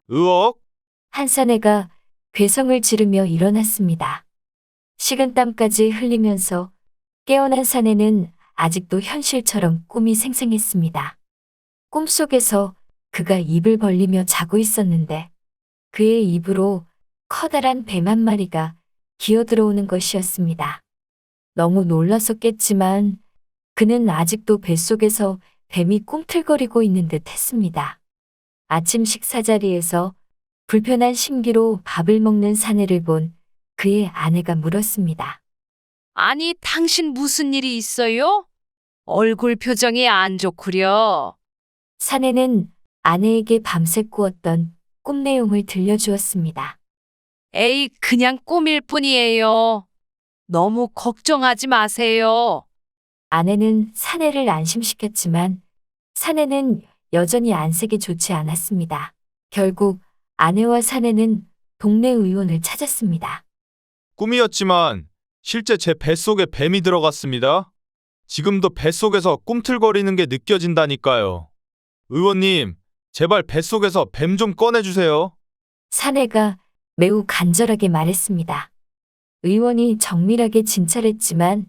의혹? 한 사내가 괴성을 지르며 일어났습니다. 식은땀까지 흘리면서 깨어난 사내는 아직도 현실처럼 꿈이 생생했습니다. 꿈속에서 그가 입을 벌리며 자고 있었는데 그의 입으로 커다란 뱀 한 마리가 기어들어오는 것이었습니다. 너무 놀라서 깼지만 그는 아직도 뱃속에서 뱀이 꿈틀거리고 있는 듯 했습니다. 아침 식사 자리에서 불편한 심기로 밥을 먹는 사내를 본 그의 아내가 물었습니다. 아니, 당신 무슨 일이 있어요? 얼굴 표정이 안 좋구려. 사내는 아내에게 밤새 꾸었던 꿈 내용을 들려주었습니다. 에이, 그냥 꿈일 뿐이에요. 너무 걱정하지 마세요. 아내는 사내를 안심시켰지만 사내는 여전히 안색이 좋지 않았습니다. 결국 아내와 사내는 동네 의원을 찾았습니다. 꿈이었지만 실제 제 뱃속에 뱀이 들어갔습니다. 지금도 뱃속에서 꿈틀거리는 게 느껴진다니까요. 의원님, 제발 뱃속에서 뱀 좀 꺼내주세요. 사내가 매우 간절하게 말했습니다. 의원이 정밀하게 진찰했지만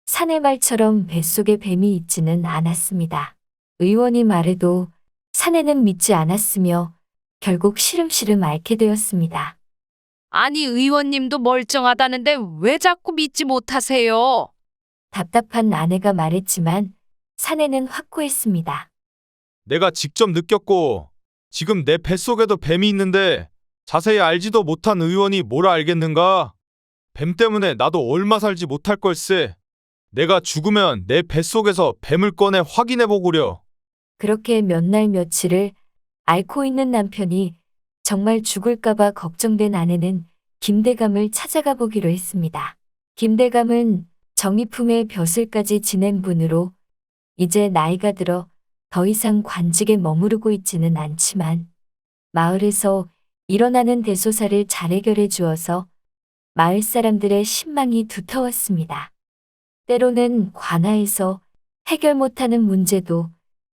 사내 말처럼 뱃속에 뱀이 있지는 않았습니다. 의원이 말해도 사내는 믿지 않았으며 결국 시름시름 앓게 되었습니다. 아니, 의원님도 멀쩡하다는데 왜 자꾸 믿지 못하세요? 답답한 아내가 말했지만 사내는 확고했습니다. 내가 직접 느꼈고 지금 내 뱃속에도 뱀이 있는데 자세히 알지도 못한 의원이 뭘 알겠는가? 뱀 때문에 나도 얼마 살지 못할 걸세. 내가 죽으면 내 뱃속에서 뱀을 꺼내 확인해보구려. 그렇게 몇 날 며칠을 앓고 있는 남편이 정말 죽을까봐 걱정된 아내는 김대감을 찾아가 보기로 했습니다. 김대감은 정의품의 벼슬까지 지낸 분으로 이제 나이가 들어 더 이상 관직에 머무르고 있지는 않지만 마을에서 일어나는 대소사를 잘 해결해 주어서 마을 사람들의 신망이 두터웠습니다. 때로는 관아에서 해결 못하는 문제도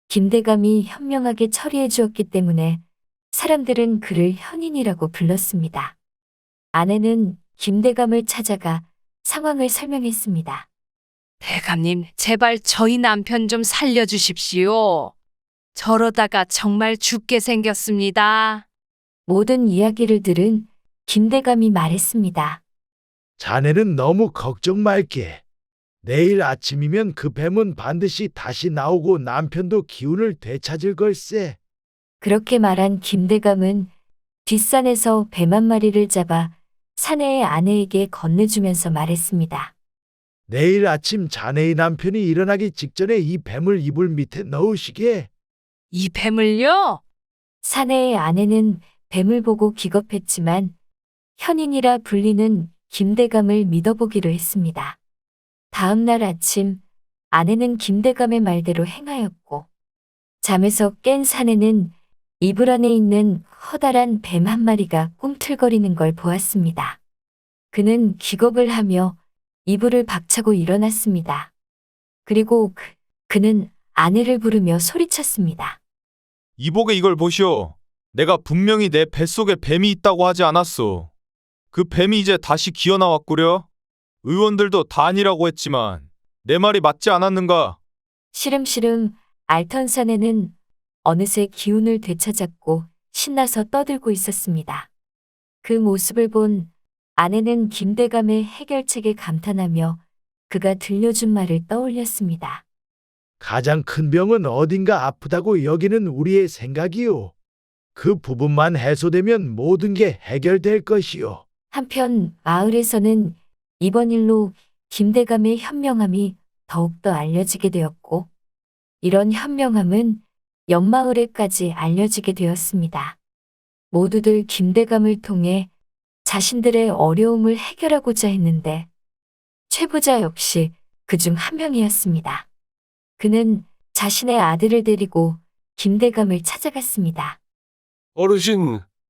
김대감이 현명하게 처리해 주었기 때문에 사람들은 그를 현인이라고 불렀습니다. 아내는 김대감을 찾아가 상황을 설명했습니다. 대감님, 제발 저희 남편 좀 살려주십시오. 저러다가 정말 죽게 생겼습니다. 모든 이야기를 들은 김대감이 말했습니다. 자네는 너무 걱정 말게. 내일 아침이면 그 뱀은 반드시 다시 나오고 남편도 기운을 되찾을 걸세. 그렇게 말한 김대감은 뒷산에서 뱀 한 마리를 잡아 사내의 아내에게 건네주면서 말했습니다. 내일 아침 자네의 남편이 일어나기 직전에 이 뱀을 이불 밑에 넣으시게. 이 뱀을요? 사내의 아내는 뱀을 보고 기겁했지만 현인이라 불리는 김대감을 믿어보기로 했습니다. 다음 날 아침 아내는 김대감의 말대로 행하였고 잠에서 깬 사내는 이불 안에 있는 커다란 뱀 한 마리가 꿈틀거리는 걸 보았습니다. 그는 기겁을 하며 이불을 박차고 일어났습니다. 그리고 그는 아내를 부르며 소리쳤습니다. 이복에 이걸 보시오. 내가 분명히 내 뱃속에 뱀이 있다고 하지 않았소. 그 뱀이 이제 다시 기어나왔구려. 의원들도 다 아니라고 했지만 내 말이 맞지 않았는가? 시름시름 앓던 사내는 어느새 기운을 되찾았고 신나서 떠들고 있었습니다. 그 모습을 본 아내는 김대감의 해결책에 감탄하며 그가 들려준 말을 떠올렸습니다. 가장 큰 병은 어딘가 아프다고 여기는 우리의 생각이요. 그 부분만 해소되면 모든 게 해결될 것이요. 한편 마을에서는 이번 일로 김대감의 현명함이 더욱더 알려지게 되었고 이런 현명함은 옆마을에까지 알려지게 되었습니다. 모두들 김대감을 통해 자신들의 어려움을 해결하고자 했는데 최부자 역시 그중 한 명이었습니다. 그는 자신의 아들을 데리고 김대감을 찾아갔습니다.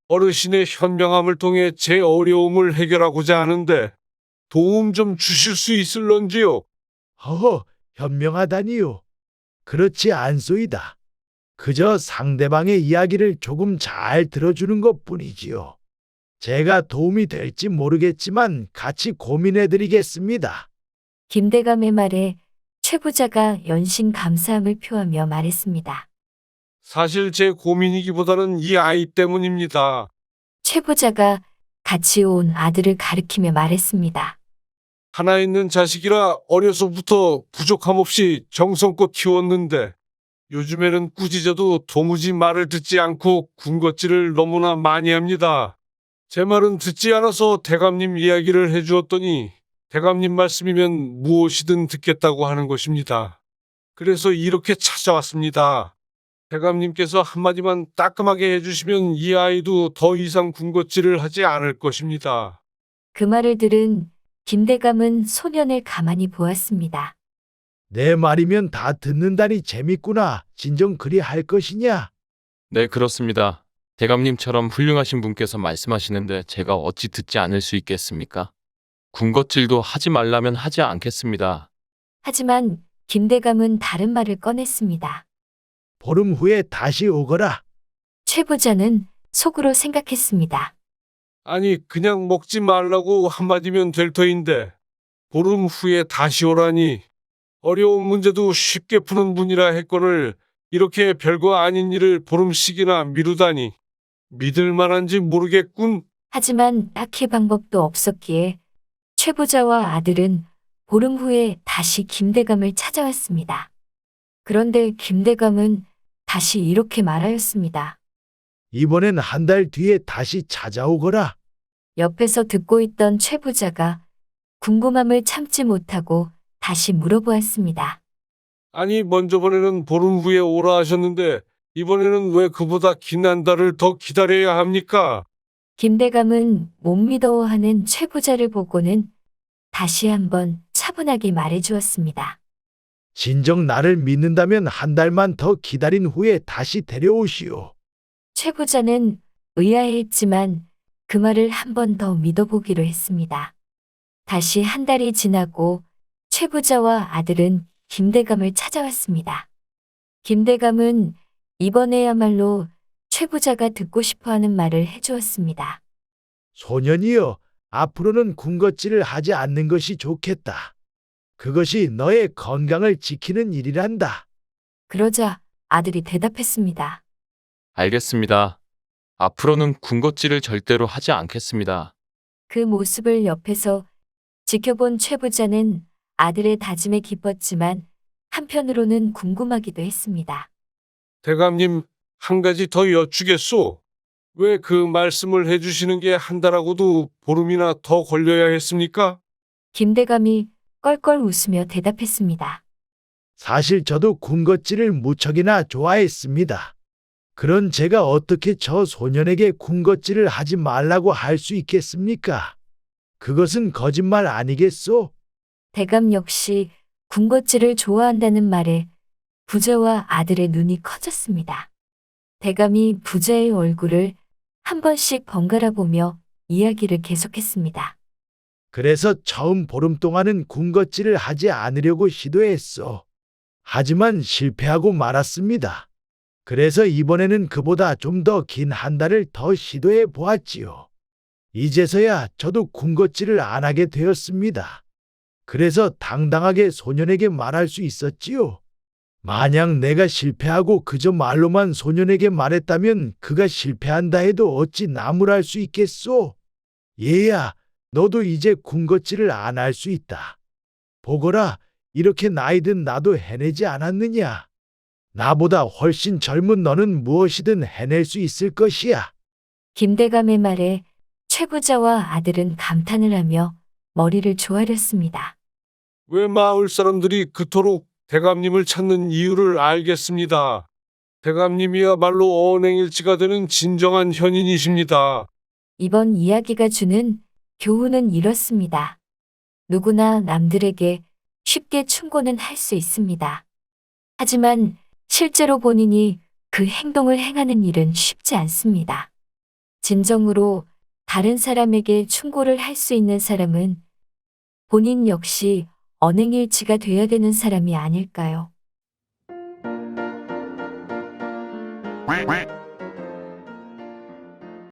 어르신의 현명함을 통해 제 어려움을 해결하고자 하는데 도움 좀 주실 수 있을런지요? 허허, 현명하다니요. 그렇지 않소이다. 그저 상대방의 이야기를 조금 잘 들어주는 것 뿐이지요. 제가 도움이 될지 모르겠지만 같이 고민해 드리겠습니다. 김대감의 말에 최 부자가 연신 감사함을 표하며 말했습니다. 사실 제 고민이기보다는 이 아이 때문입니다. 최 부자가 같이 온 아들을 가리키며 말했습니다. 하나 있는 자식이라 어려서부터 부족함 없이 정성껏 키웠는데 요즘에는 꾸짖어도 도무지 말을 듣지 않고 군것질을 너무나 많이 합니다. 제 말은 듣지 않아서 대감님 이야기를 해주었더니 대감님 말씀이면 무엇이든 듣겠다고 하는 것입니다. 그래서 이렇게 찾아왔습니다. 대감님께서 한마디만 따끔하게 해주시면 이 아이도 더 이상 군것질을 하지 않을 것입니다. 그 말을 들은 김대감은 소년을 가만히 보았습니다. 내 말이면 다 듣는다니 재밌구나. 진정 그리 할 것이냐? 네, 그렇습니다. 대감님처럼 훌륭하신 분께서 말씀하시는데 제가 어찌 듣지 않을 수 있겠습니까? 군것질도 하지 말라면 하지 않겠습니다. 하지만 김대감은 다른 말을 꺼냈습니다. 보름 후에 다시 오거라. 최 부자는 속으로 생각했습니다. 아니 그냥 먹지 말라고 한마디면 될 터인데 보름 후에 다시 오라니 어려운 문제도 쉽게 푸는 분이라 했거늘 이렇게 별거 아닌 일을 보름씩이나 미루다니 믿을 만한지 모르겠군. 하지만 딱히 방법도 없었기에 최 부자와 아들은 보름 후에 다시 김대감을 찾아왔습니다. 그런데 김대감은 다시 이렇게 말하였습니다. 이번엔 한 달 뒤에 다시 찾아오거라. 옆에서 듣고 있던 최 부자가 궁금함을 참지 못하고 다시 물어보았습니다. 아니 먼저 번에는 보름 후에 오라 하셨는데 이번에는 왜 그보다 긴 한 달을 더 기다려야 합니까? 김대감은 못 믿어하는 최 부자를 보고는 다시 한번 차분하게 말해주었습니다. 진정 나를 믿는다면 한 달만 더 기다린 후에 다시 데려오시오. 최 부자는 의아해했지만 그 말을 한 번 더 믿어보기로 했습니다. 다시 한 달이 지나고 최 부자와 아들은 김대감을 찾아왔습니다. 김대감은 이번에야말로 최 부자가 듣고 싶어하는 말을 해주었습니다. 소년이여, 앞으로는 군것질을 하지 않는 것이 좋겠다. 그것이 너의 건강을 지키는 일이란다. 그러자 아들이 대답했습니다. 알겠습니다. 앞으로는 군것질을 절대로 하지 않겠습니다. 그 모습을 옆에서 지켜본 최 부자는 아들의 다짐에 기뻤지만 한편으로는 궁금하기도 했습니다. 대감님 한 가지 더 여쭈겠소. 왜 그 말씀을 해주시는 게 한 달하고도 보름이나 더 걸려야 했습니까? 김대감이 껄껄 웃으며 대답했습니다. 사실 저도 군것질을 무척이나 좋아했습니다. 그런 제가 어떻게 저 소년에게 군것질을 하지 말라고 할 수 있겠습니까? 그것은 거짓말 아니겠소? 대감 역시 군것질을 좋아한다는 말에 부자와 아들의 눈이 커졌습니다. 대감이 부자의 얼굴을 한 번씩 번갈아 보며 이야기를 계속했습니다. 그래서 처음 보름 동안은 군것질을 하지 않으려고 시도했소. 하지만 실패하고 말았습니다. 그래서 이번에는 그보다 좀 더 긴 한 달을 더 시도해 보았지요. 이제서야 저도 군것질을 안 하게 되었습니다. 그래서 당당하게 소년에게 말할 수 있었지요. 만약 내가 실패하고 그저 말로만 소년에게 말했다면 그가 실패한다 해도 어찌 나무랄 수 있겠소? 얘야, 너도 이제 군것질을 안 할 수 있다. 보거라, 이렇게 나이든 나도 해내지 않았느냐? 나보다 훨씬 젊은 너는 무엇이든 해낼 수 있을 것이야. 김대감의 말에 최 부자와 아들은 감탄을 하며 머리를 조아렸습니다. 왜 마을 사람들이 그토록 대감님을 찾는 이유를 알겠습니다. 대감님이야말로 언행일치가 되는 진정한 현인이십니다. 이번 이야기가 주는 교훈은 이렇습니다. 누구나 남들에게 쉽게 충고는 할 수 있습니다. 하지만 실제로 본인이 그 행동을 행하는 일은 쉽지 않습니다. 진정으로 다른 사람에게 충고를 할 수 있는 사람은 본인 역시 언행일치가 되어야 되는 사람이 아닐까요? quack, quack.